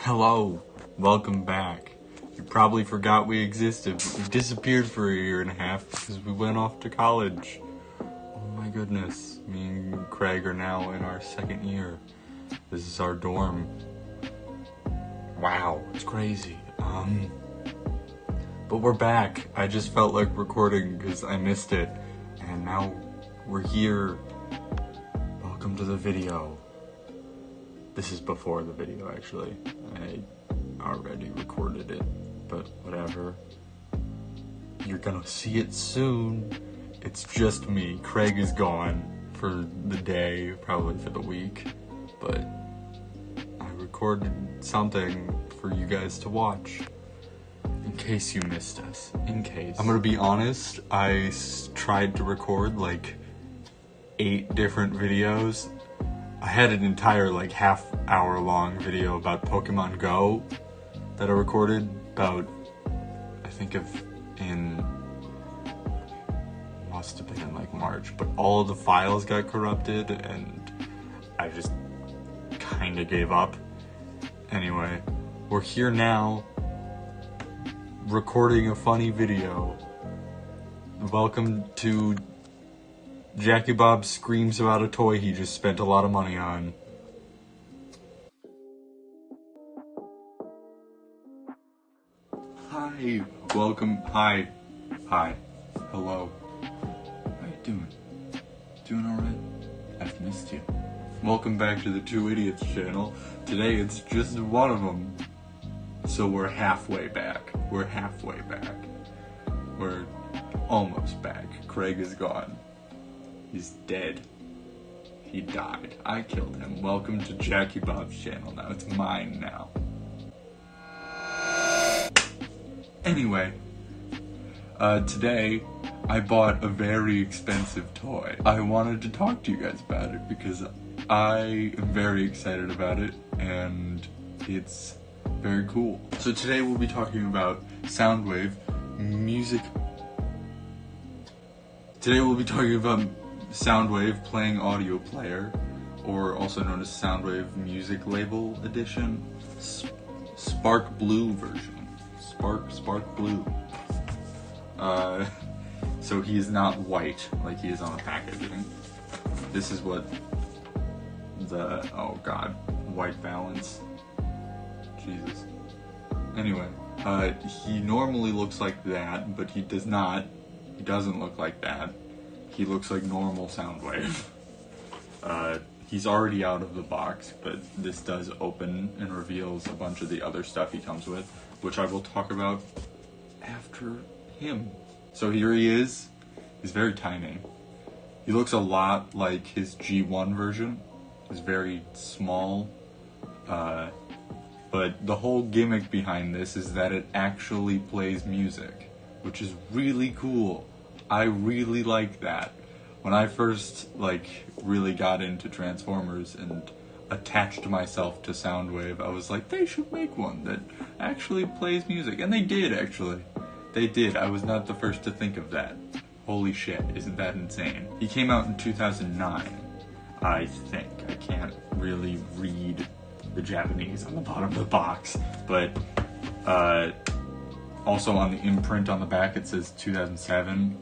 Hello, welcome back. You probably forgot we existed. We disappeared for a year and a half because we went off to college. Oh my goodness, me and Craig are now in our second year. This is our dorm. Wow, it's crazy. But we're back. I just felt like recording because I missed it. And now we're here. Welcome to the video. This is before the video, actually. I already recorded it, but whatever. You're gonna see it soon. It's just me. Craig is gone for the day, probably for the week, but I recorded something for you guys to watch. In case you missed us. In case. I'm gonna be honest, I tried to record like 8 different videos. I had an entire like half-hour long video about Pokemon Go that I recorded about, I think must have been in like March, but all of the files got corrupted and I just kind of gave up. Anyway, we're here now recording a funny video. Welcome to JackyBob screams about a toy he just spent a lot of money on. Hi, welcome, hi, hello. How you doing? Doing alright? I've missed you. Welcome back to the Two Idiots channel. Today it's just one of them. So we're halfway back. We're almost back. Craig is gone. He's dead. He died. I killed him. Welcome to JackyBob's channel now. It's mine now. Anyway, today I bought a very expensive toy. I wanted to talk to you guys about it because I am very excited about it It's very cool. So today we'll be talking about Soundwave music. Today we'll be talking about Soundwave playing audio player, or also known as Soundwave Music Label Edition, Spark Blue version. Spark Blue. So he is not white like he is on the packaging. This is what the, oh god, white balance. Jesus. Anyway, he normally looks like that, but he does not. He doesn't look like that. He looks like normal Soundwave. He's already out of the box, but this does open and reveals a bunch of the other stuff he comes with, which I will talk about after him. So here he is. He's very tiny. He looks a lot like his G1 version. He's very small. But the whole gimmick behind this is that it actually plays music, which is really cool. I really like that. When I first really got into Transformers and attached myself to Soundwave, I was like, they should make one that actually plays music. And they did, actually. They did. I was not the first to think of that. Holy shit, isn't that insane? He came out in 2009, I think. I can't really read the Japanese on the bottom of the box, but also on the imprint on the back it says 2007.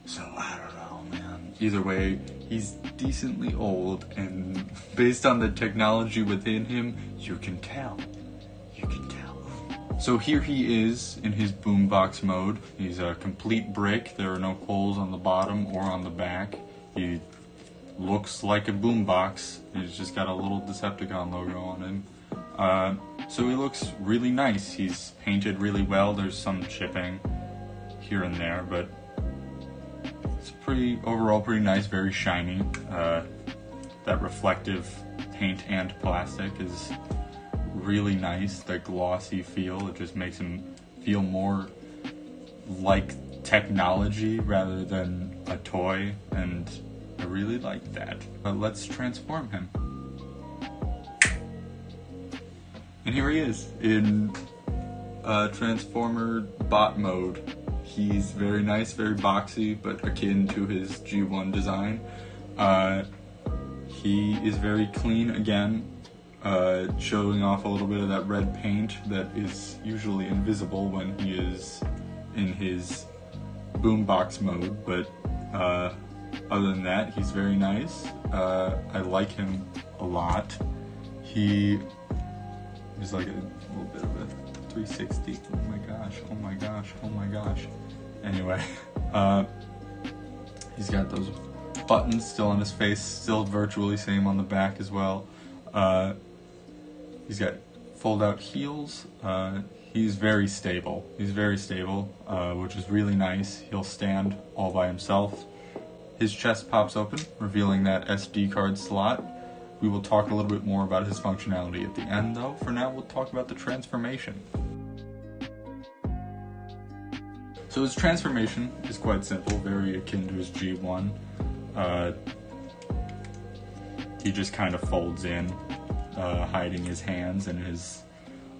So I don't know, man. Either way, he's decently old, and based on the technology within him, you can tell. So here he is in his boombox mode. He's a complete brick. There are no holes on the bottom or on the back. He looks like a boombox. He's just got a little Decepticon logo on him. So he looks really nice. He's painted really well. There's some chipping here and there, but it's overall pretty nice, very shiny. That reflective paint and plastic is really nice. That glossy feel, it just makes him feel more like technology rather than a toy, and I really like that. But let's transform him. And here he is in Transformer bot mode. He's very nice, very boxy, but akin to his G1 design. He is very clean again. showing off a little bit of that red paint that is usually invisible when he is in his boombox mode, but other than that, he's very nice. I like him a lot. He's like a little bit of a 360. Oh my gosh, oh my gosh, oh my gosh. Anyway, he's got those buttons still on his face, still virtually same on the back as well. He's got fold-out heels. He's very stable. He's very stable, which is really nice. He'll stand all by himself. His chest pops open, revealing that SD card slot. We will talk a little bit more about his functionality at the end, though. For now, we'll talk about the transformation. So his transformation is quite simple, very akin to his G1. He just kind of folds in, hiding his hands and his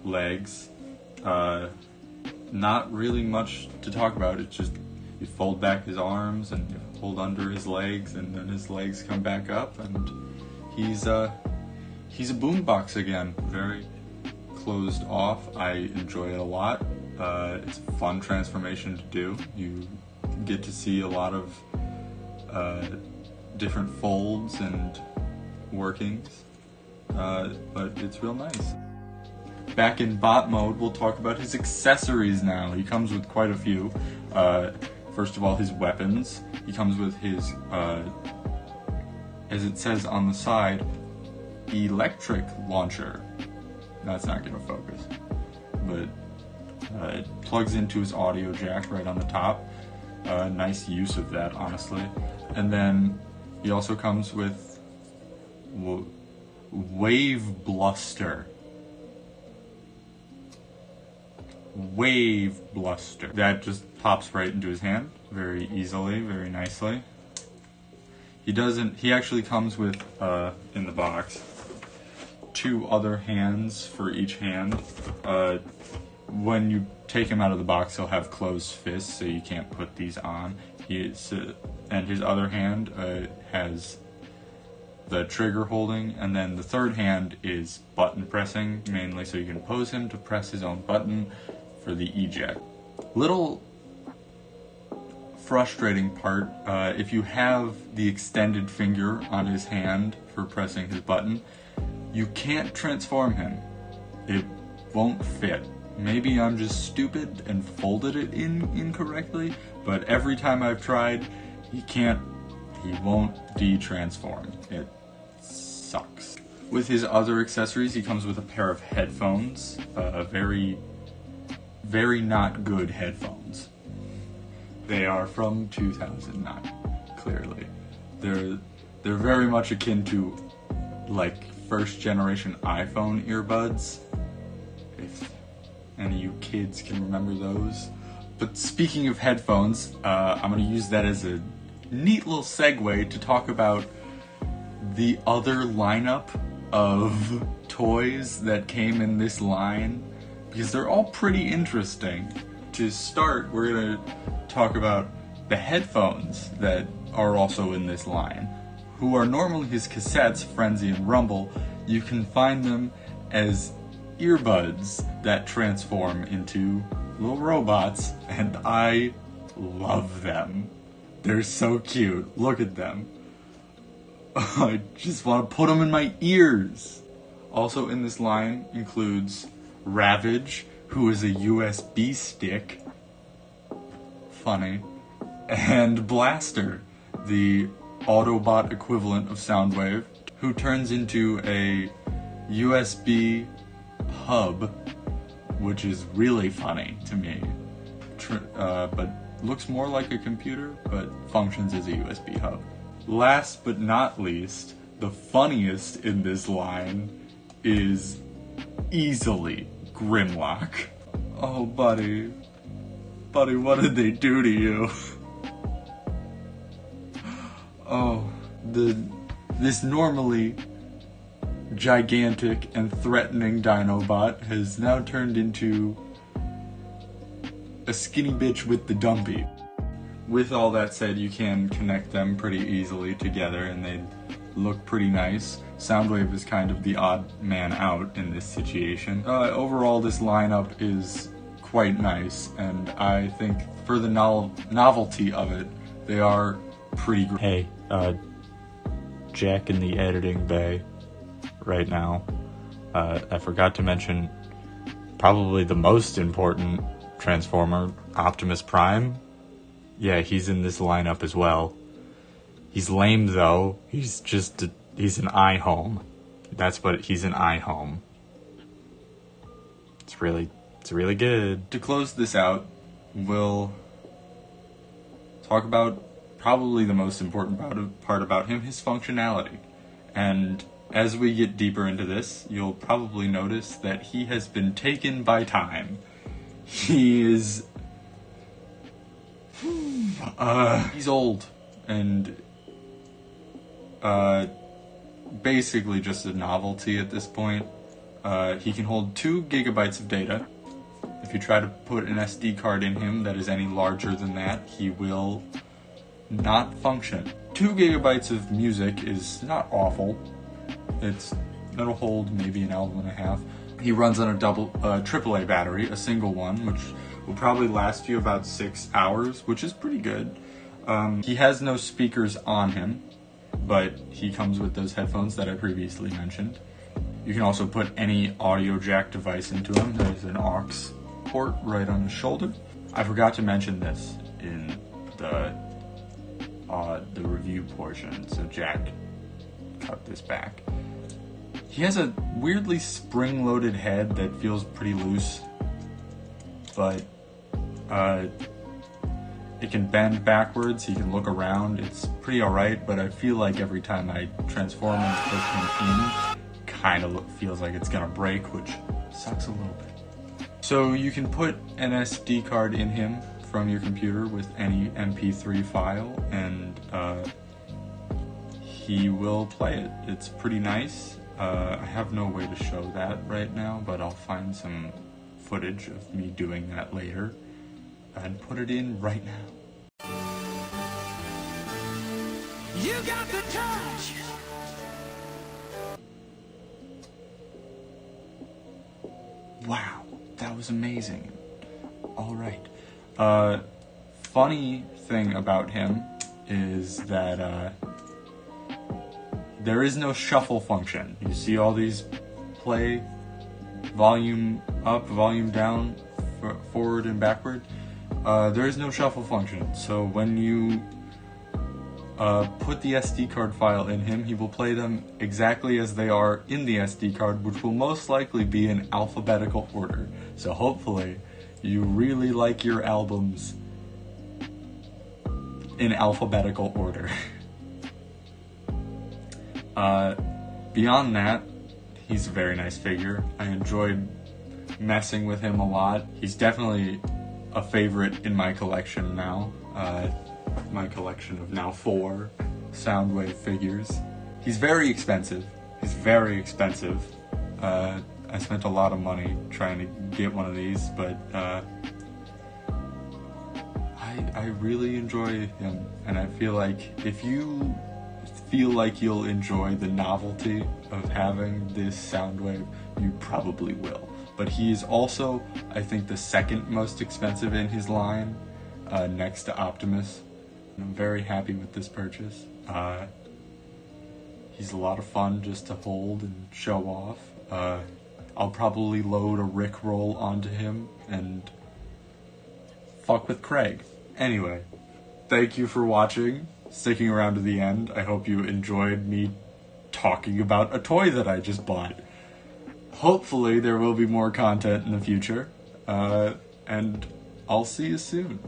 legs. Not really much to talk about. It's just you fold back his arms and you hold under his legs, and then his legs come back up, and he's a boombox again. Very closed off. I enjoy it a lot. It's a fun transformation to do. You get to see a lot of different folds and workings, but it's real nice. Back in bot mode, we'll talk about his accessories now. He comes with quite a few. First of all, his weapons. He comes with his, as it says on the side, electric launcher. That's not gonna focus, but it plugs into his audio jack right on the top. Nice use of that, honestly. And then he also comes with Wave Bluster. Wave Bluster. That just pops right into his hand very easily, very nicely. He actually comes with, in the box, 2 other hands for each hand. When you take him out of the box, he'll have closed fists, so you can't put these on. And his other hand has the trigger holding, and then the third hand is button pressing, mainly so you can pose him to press his own button for the eject. Little frustrating part, if you have the extended finger on his hand for pressing his button, you can't transform him. It won't fit. Maybe I'm just stupid and folded it in incorrectly, but every time I've tried, he won't de-transform. It sucks. With his other accessories, he comes with a pair of headphones, very, very not good headphones. They are from 2009, clearly. They're very much akin to, like, first generation iPhone earbuds, if any of you kids can remember those. But speaking of headphones, I'm going to use that as a neat little segue to talk about the other lineup of toys that came in this line, because they're all pretty interesting. To start, we're going to talk about the headphones that are also in this line, who are normally his cassettes, Frenzy and Rumble. You can find them as earbuds that transform into little robots, and I love them. They're so cute. Look at them. I just want to put them in my ears. Also in this line includes Ravage, who is a USB stick. Funny. And Blaster, the Autobot equivalent of Soundwave, who turns into a USB hub, which is really funny to me. But looks more like a computer, but functions as a USB hub. Last but not least, the funniest in this line is easily Grimlock. Oh, buddy. Buddy, what did they do to you? Oh, this normally gigantic and threatening Dinobot has now turned into a skinny bitch with the dumpy. With all that said, you can connect them pretty easily together and they look pretty nice. Soundwave is kind of the odd man out in this situation. Overall, this lineup is quite nice, and I think for the novelty of it, they are pretty great. Hey, Jack in the editing bay right now. I forgot to mention probably the most important Transformer, Optimus Prime. Yeah, he's in this lineup as well. He's lame though. He's an iHome. He's an iHome. It's really good. To close this out, we'll talk about probably the most important part about him, his functionality. And as we get deeper into this, you'll probably notice that he has been taken by time. He is... he's old, and basically just a novelty at this point. He can hold 2 gigabytes of data. If you try to put an SD card in him that is any larger than that, he will not function. 2 gigabytes of music is not awful. It'll hold maybe an album and a half. He runs on a AAA battery, a single one, which will probably last you about 6 hours, which is pretty good. He has no speakers on him, but he comes with those headphones that I previously mentioned. You can also put any audio jack device into him. There's an aux port right on his shoulder. I forgot to mention this in the review portion, so Jack cut this back. He has a weirdly spring-loaded head that feels pretty loose, but it can bend backwards, he can look around, it's pretty alright, but I feel like every time I transform and push him in, kind of feels like it's gonna break, which sucks a little bit. So you can put an SD card in him from your computer with any MP3 file, and he will play it. It's pretty nice. I have no way to show that right now, but I'll find some footage of me doing that later and put it in right now. You got the touch. Wow, that was amazing. All right. Funny thing about him is that there is no shuffle function. You see all these play, volume up, volume down, forward and backward. There is no shuffle function. So when you put the SD card file in him, he will play them exactly as they are in the SD card, which will most likely be in alphabetical order. So hopefully you really like your albums in alphabetical order. Beyond that, he's a very nice figure. I enjoyed messing with him a lot. He's definitely a favorite in my collection now. My collection of now 4 Soundwave figures. He's very expensive. I spent a lot of money trying to get one of these, but I really enjoy him, and I feel like if you feel like you'll enjoy the novelty of having this Soundwave, you probably will. But he is also, I think, the second most expensive in his line, next to Optimus. And I'm very happy with this purchase. He's a lot of fun just to hold and show off. I'll probably load a Rickroll onto him and fuck with Craig. Anyway, thank you for watching, sticking around to the end. I hope you enjoyed me talking about a toy that I just bought. Hopefully there will be more content in the future, and I'll see you soon.